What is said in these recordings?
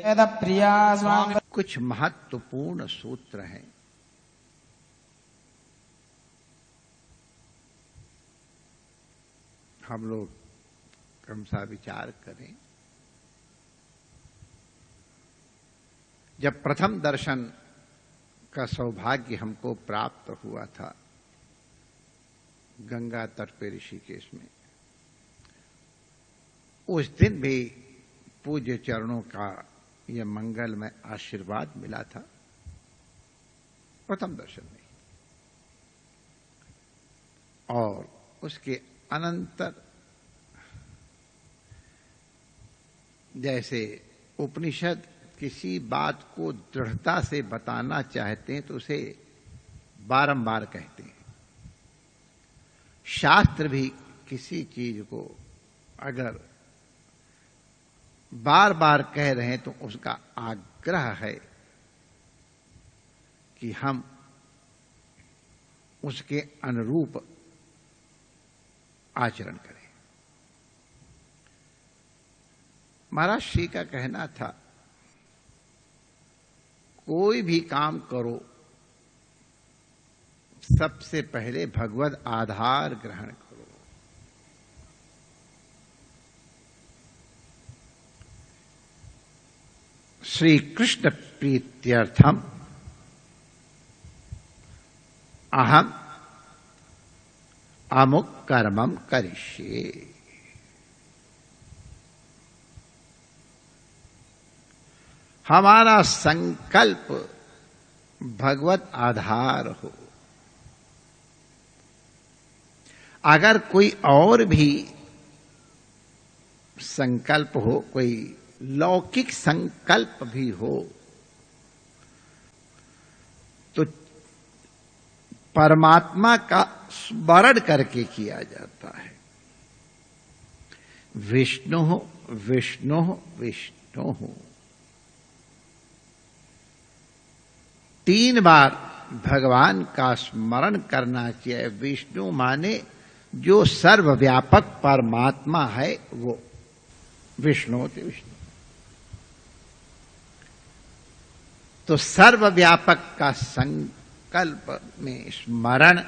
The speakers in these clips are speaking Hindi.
प्रिया स्वामी। कुछ महत्वपूर्ण सूत्र हैं। हम लोग क्रमशः विचार करें। जब प्रथम दर्शन का सौभाग्य हमको प्राप्त हुआ था गंगा तट पे ऋषिकेश में, उस दिन भी पूज्य चरणों का यह मंगलमय आशीर्वाद मिला था प्रथम दर्शन में। और उसके अनंतर जैसे उपनिषद किसी बात को दृढ़ता से बताना चाहते हैं तो उसे बारंबार कहते हैं। शास्त्र भी किसी चीज को अगर बार बार कह रहे हैं तो उसका आग्रह है कि हम उसके अनुरूप आचरण करें। महाराज श्री का कहना था, कोई भी काम करो सबसे पहले भगवद आधार ग्रहण करो। श्री कृष्ण प्रीत्यर्थम अहम अमुक कर्मम करिष्ये। हमारा संकल्प भगवत आधार हो। अगर कोई और भी संकल्प हो, कोई लौकिक संकल्प भी हो, तो परमात्मा का स्मरण करके किया जाता है। विष्णु विष्णु विष्णु। 3 बार भगवान का स्मरण करना चाहिए। विष्णु माने जो सर्वव्यापक परमात्मा है वो विष्णु होते। विष्णु तो सर्वव्यापक का संकल्प में स्मरण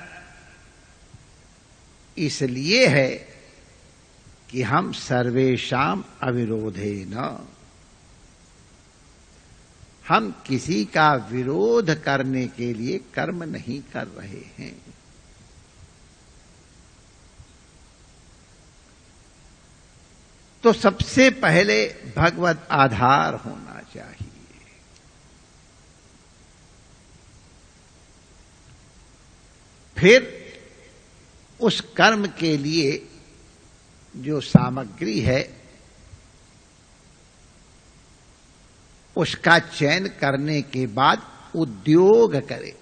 इसलिए है कि हम सर्वेषाम अविरोधेन, हम किसी का विरोध करने के लिए कर्म नहीं कर रहे हैं। तो सबसे पहले भगवत आधार होना चाहिए। फिर उस कर्म के लिए जो सामग्री है उसका चयन करने के बाद उद्योग करे।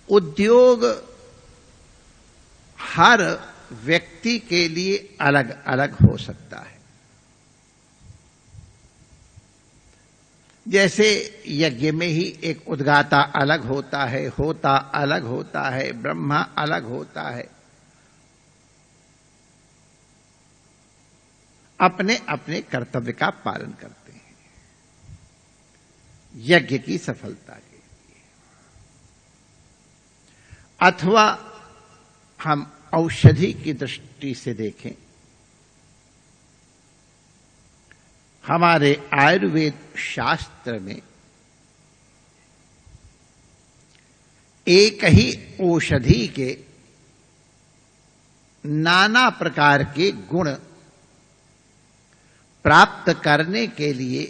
उद्योग हर व्यक्ति के लिए अलग अलग हो सकता है। जैसे यज्ञ में ही एक उद्गाता अलग होता है, होता अलग होता है, ब्रह्मा अलग होता है। अपने अपने कर्तव्य का पालन करते हैं यज्ञ की सफलता के लिए। अथवा हम औषधि की दृष्टि से देखें, हमारे आयुर्वेद शास्त्र में एक ही औषधि के नाना प्रकार के गुण प्राप्त करने के लिए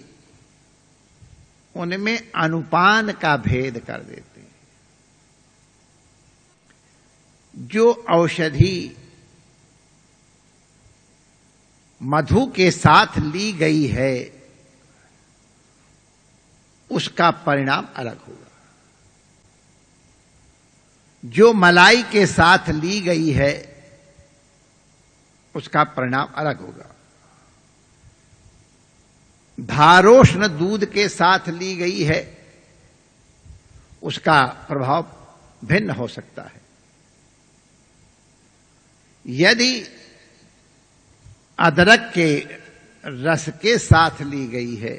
उनमें अनुपान का भेद कर देते हैं। जो औषधि मधु के साथ ली गई है उसका परिणाम अलग होगा। जो मलाई के साथ ली गई है उसका परिणाम अलग होगा। धारोष्ण दूध के साथ ली गई है उसका प्रभाव भिन्न हो सकता है। यदि अदरक के रस के साथ ली गई है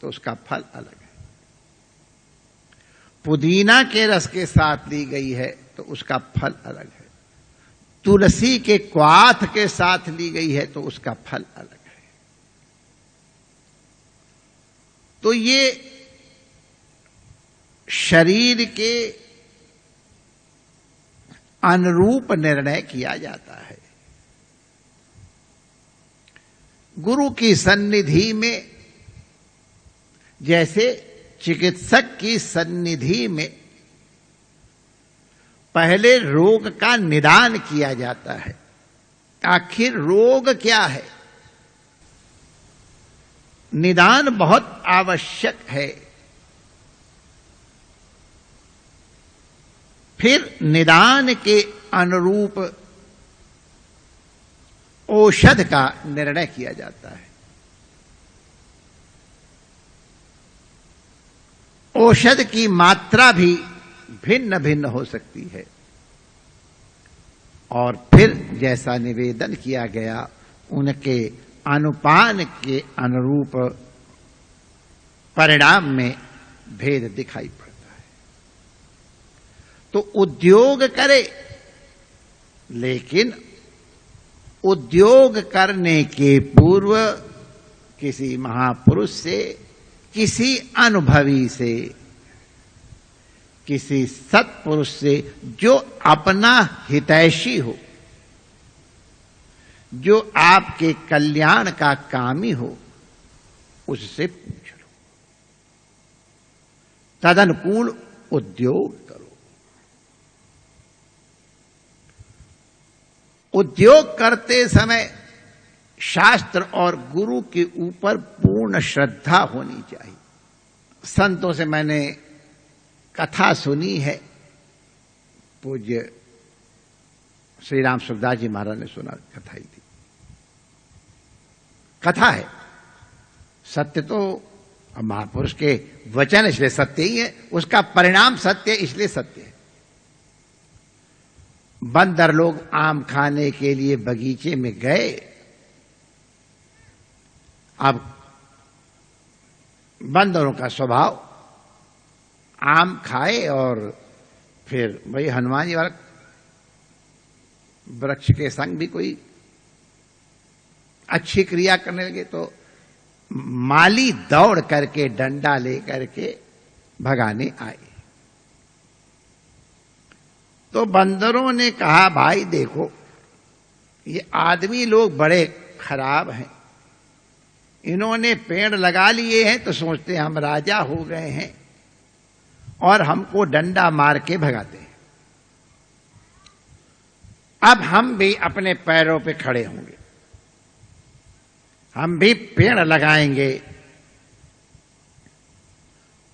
तो उसका फल अलग है, पुदीना के रस के साथ ली गई है तो उसका फल अलग है, तुलसी के क्वाथ के साथ ली गई है तो उसका फल अलग है। तो ये शरीर के अनुरूप निर्णय किया जाता है। गुरु की सन्निधि में, जैसे चिकित्सक की सन्निधि में पहले रोग का निदान किया जाता है, आखिर रोग क्या है, निदान बहुत आवश्यक है। फिर निदान के अनुरूप औषध का निर्णय किया जाता है। औषध की मात्रा भी भिन्न भिन्न हो सकती है और फिर जैसा निवेदन किया गया उनके अनुपान के अनुरूप परिणाम में भेद दिखाई पड़ता है। तो उद्योग करे, लेकिन उद्योग करने के पूर्व किसी महापुरुष से, किसी अनुभवी से, किसी सत्पुरुष से जो अपना हितैषी हो, जो आपके कल्याण का कामी हो, उससे पूछ लो, तदनुकूल उद्योग करो। उद्योग करते समय शास्त्र और गुरु के ऊपर पूर्ण श्रद्धा होनी चाहिए। संतों से मैंने कथा सुनी है, पूज्य श्री राम सुखदास जी महाराज ने सुना, कथा ही थी, कथा है, सत्य तो महापुरुष के वचन इसलिए सत्य ही है, उसका परिणाम सत्य इसलिए सत्य है। बंदर लोग आम खाने के लिए बगीचे में गए, अब बंदरों का स्वभाव आम खाए और फिर वही हनुमान जी वाला वृक्ष के संग भी कोई अच्छी क्रिया करने लगे तो माली दौड़ करके डंडा लेकर के भगाने आए। तो बंदरों ने कहा, भाई देखो ये आदमी लोग बड़े खराब हैं, इन्होंने पेड़ लगा लिए हैं तो सोचते हम राजा हो गए हैं और हमको डंडा मार के भगाते हैं। अब हम भी अपने पैरों पे खड़े होंगे, हम भी पेड़ लगाएंगे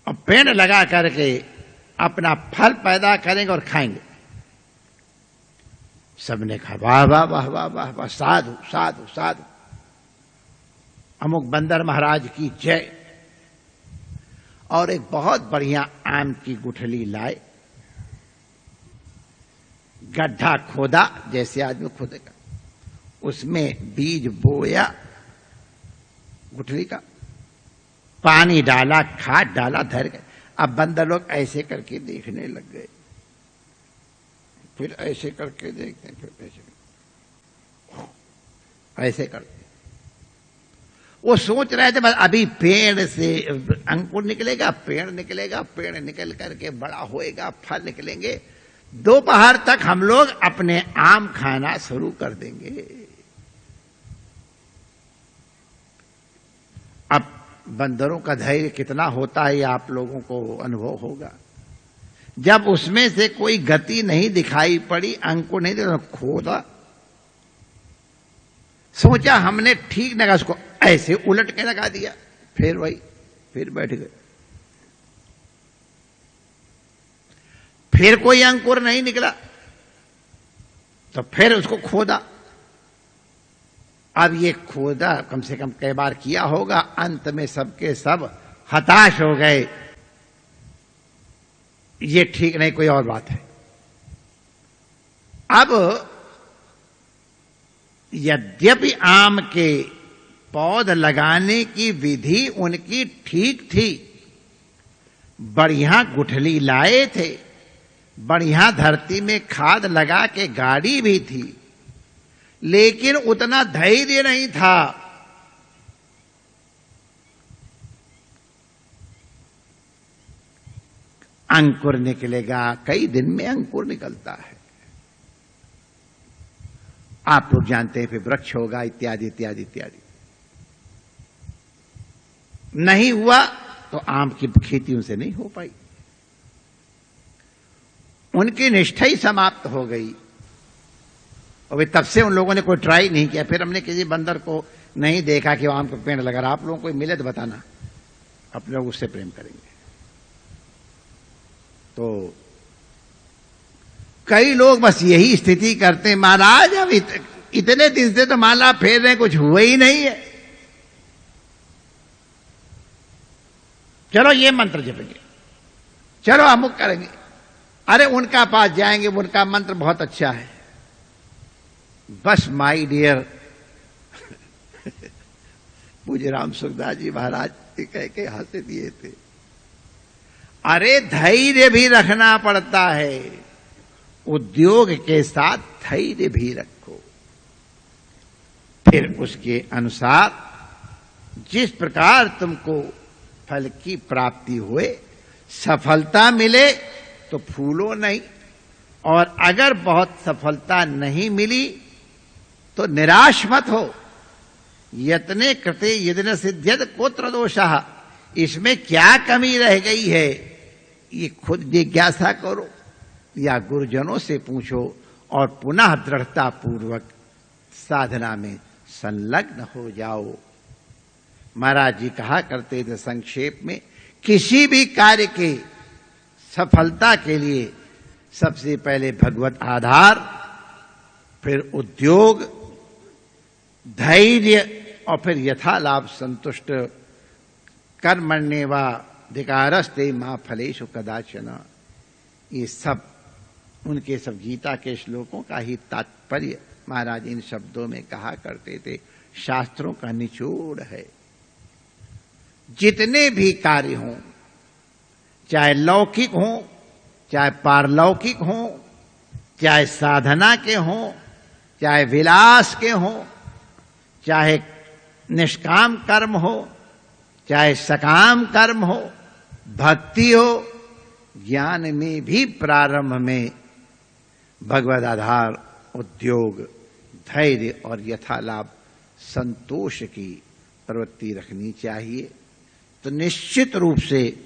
और पेड़ लगा करके अपना फल पैदा करेंगे और खाएंगे। सबने कहा वाह वाह वाह वाह वाह वाह, साधु साधु साधु, अमुक बंदर महाराज की जय। और एक बहुत बढ़िया आम की गुठली लाए, गड्ढा खोदा जैसे आदमी खोदेगा, उसमें बीज बोया गुठली का, पानी डाला, खाद डाला, धर गए। अब बंदर लोग ऐसे करके देखने लग गए, फिर ऐसे करके देखते, फिर ऐसे करते। वो सोच रहे थे बस अभी पेड़ से अंकुर निकलेगा, पेड़ निकलेगा, पेड़ निकल करके बड़ा होएगा, फल निकलेंगे, दोपहर तक हम लोग अपने आम खाना शुरू कर देंगे। अब बंदरों का धैर्य कितना होता है ये आप लोगों को अनुभव होगा। जब उसमें से कोई गति नहीं दिखाई पड़ी, अंकुर नहीं दिखा, खोदा, सोचा हमने ठीक लगा, उसको ऐसे उलट के लगा दिया, फिर वही, फिर बैठ गए, फिर कोई अंकुर नहीं निकला तो फिर उसको खोदा। अब ये खोदा कम से कम कई बार किया होगा, अंत में सबके सब हताश हो गए, ये ठीक नहीं, कोई और बात है। अब यद्यपि आम के पौध लगाने की विधि उनकी ठीक थी, बढ़िया गुठली लाए थे, बढ़िया धरती में खाद लगा के गाड़ी भी थी, लेकिन उतना धैर्य नहीं था। अंकुर निकलेगा, कई दिन में अंकुर निकलता है, आप लोग जानते हैं, फिर वृक्ष होगा, इत्यादि इत्यादि इत्यादि। नहीं हुआ तो आम की खेती उनसे नहीं हो पाई, उनकी निष्ठा ही समाप्त हो गई। और तब से उन लोगों ने कोई ट्राई नहीं किया। फिर हमने किसी बंदर को नहीं देखा कि वो आम का पेड़ लगा रहा। आप लोगों को मिले तो बताना, अपने लोग उससे प्रेम करेंगे। तो कई लोग बस यही स्थिति करते हैं, महाराज अब इतने दिन से तो माला फेर रहे, कुछ हुआ ही नहीं है, चलो ये मंत्र जपेंगे, चलो अमुक करेंगे। अरे उनका पास जाएंगे, उनका मंत्र बहुत अच्छा है। बस माय डियर पूज्य राम सुखदास जी महाराज कह के हंसे दिए थे। अरे धैर्य भी रखना पड़ता है, उद्योग के साथ धैर्य भी रखो, फिर उसके अनुसार जिस प्रकार तुमको फल की प्राप्ति हुए, सफलता मिले तो फूलो नहीं, और अगर बहुत सफलता नहीं मिली तो निराश मत हो। यत्ने कृते यदि न सिद्ध्यत कोत्र दोषः, इसमें क्या कमी रह गई है, ये खुद जिज्ञासा करो या गुरुजनों से पूछो, और पुनः दृढ़ता पूर्वक साधना में संलग्न हो जाओ। महाराज जी कहा करते थे संक्षेप में, किसी भी कार्य के सफलता के लिए सबसे पहले भगवत आधार, फिर उद्योग, धैर्य, और फिर यथा लाभ संतुष्ट कर्मण्येवाधिकारस्ते मा फलेषु कदाचन। ये सब उनके सब गीता के श्लोकों का ही तात्पर्य महाराज इन शब्दों में कहा करते थे, शास्त्रों का निचोड़ है। जितने भी कार्य हों, चाहे लौकिक हों, चाहे पारलौकिक हों, चाहे साधना के हों, चाहे विलास के हों, चाहे निष्काम कर्म हो, चाहे सकाम कर्म हो, भक्ति हो, ज्ञान में भी प्रारंभ में भगवद आधार, उद्योग, धैर्य और यथालाभ संतोष की प्रवृत्ति रखनी चाहिए। तो निश्चित रूप से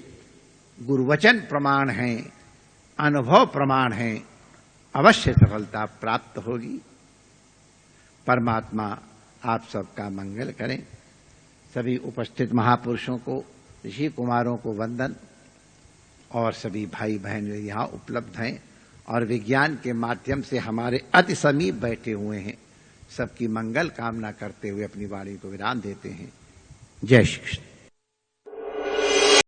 गुरुवचन प्रमाण है, अनुभव प्रमाण है, अवश्य सफलता प्राप्त होगी। परमात्मा आप सबका मंगल करें। सभी उपस्थित महापुरुषों को, ऋषि कुमारों को वंदन, और सभी भाई बहन जो यहाँ उपलब्ध हैं और विज्ञान के माध्यम से हमारे अति समीप बैठे हुए हैं, सबकी मंगल कामना करते हुए अपनी वाणी को विराम देते हैं। जय श्री कृष्ण।